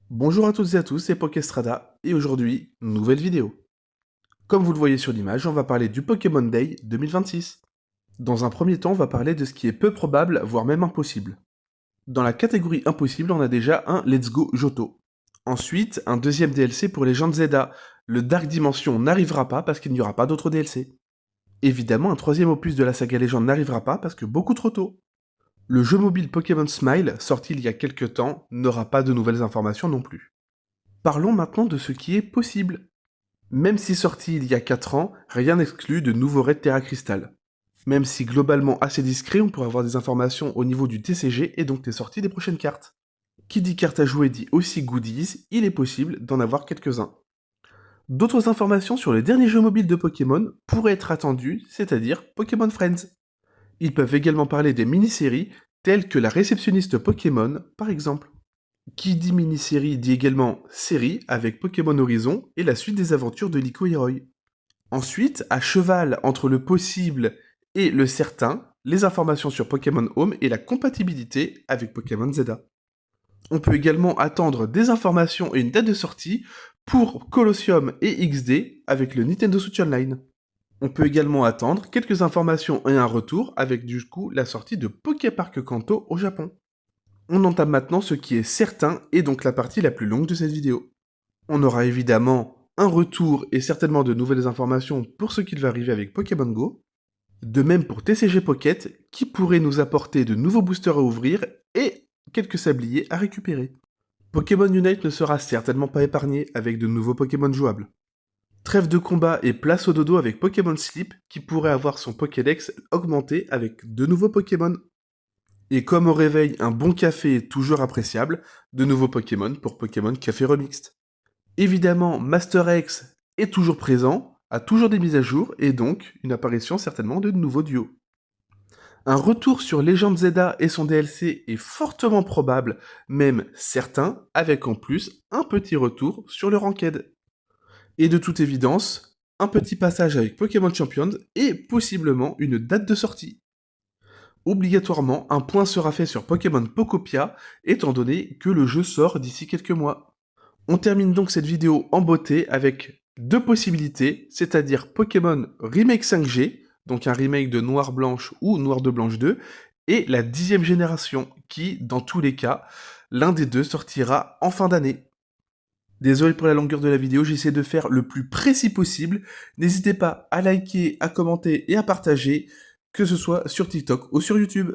Bonjour à toutes et à tous, c'est Pokestrada, et aujourd'hui, nouvelle vidéo. Comme vous le voyez sur l'image, on va parler du Pokémon Day 2026. Dans un premier temps, on va parler de ce qui est peu probable, voire même impossible. Dans la catégorie impossible, on a déjà un Let's Go Johto. Ensuite, un deuxième DLC pour les gens de Zelda. Le Dark Dimension n'arrivera pas parce qu'il n'y aura pas d'autres DLC. Évidemment, un troisième opus de la saga Légende n'arrivera pas parce que beaucoup trop tôt. Le jeu mobile Pokémon Smile, sorti il y a quelques temps, n'aura pas de nouvelles informations non plus. Parlons maintenant de ce qui est possible. Même si sorti il y a 4 ans, rien n'exclut de nouveaux raids Terra Crystal. Même si globalement assez discret, on pourrait avoir des informations au niveau du TCG et donc des sorties des prochaines cartes. Qui dit carte à jouer dit aussi goodies, il est possible d'en avoir quelques-uns. D'autres informations sur les derniers jeux mobiles de Pokémon pourraient être attendues, c'est-à-dire Pokémon Friends. Ils peuvent également parler des mini-séries telles que la réceptionniste Pokémon, par exemple. Qui dit mini-série dit également série avec Pokémon Horizon et la suite des aventures de Lico et Roy. Ensuite, à cheval entre le possible et le certain, les informations sur Pokémon Home et la compatibilité avec Pokémon Zelda. On peut également attendre des informations et une date de sortie pour Colosseum et XD avec le Nintendo Switch Online. On peut également attendre quelques informations et un retour avec du coup la sortie de Poképark Kanto au Japon. On entame maintenant ce qui est certain et donc la partie la plus longue de cette vidéo. On aura évidemment un retour et certainement de nouvelles informations pour ce qu'il va arriver avec Pokémon Go. De même pour TCG Pocket qui pourrait nous apporter de nouveaux boosters à ouvrir et quelques sabliers à récupérer. Pokémon Unite ne sera certainement pas épargné avec de nouveaux Pokémon jouables. Trêve de combat et place au dodo avec Pokémon Sleep qui pourrait avoir son Pokédex augmenté avec de nouveaux Pokémon. Et comme au réveil, un bon café est toujours appréciable, de nouveaux Pokémon pour Pokémon Café Remixed. Évidemment, Master X est toujours présent, a toujours des mises à jour, et donc une apparition certainement de nouveaux duos. Un retour sur Legend Zelda et son DLC est fortement probable, même certain, avec en plus un petit retour sur le Ranked. Et de toute évidence, un petit passage avec Pokémon Champions et possiblement une date de sortie. Obligatoirement, un point sera fait sur Pokémon Pokopia, étant donné que le jeu sort d'ici quelques mois. On termine donc cette vidéo en beauté avec deux possibilités, c'est-à-dire Pokémon Remake 5G, donc un remake de Noir Blanche ou Noir de Blanche 2, et la 10e génération, qui, dans tous les cas, l'un des deux sortira en fin d'année. Désolé pour la longueur de la vidéo, j'essaie de faire le plus précis possible. N'hésitez pas à liker, à commenter et à partager, que ce soit sur TikTok ou sur YouTube.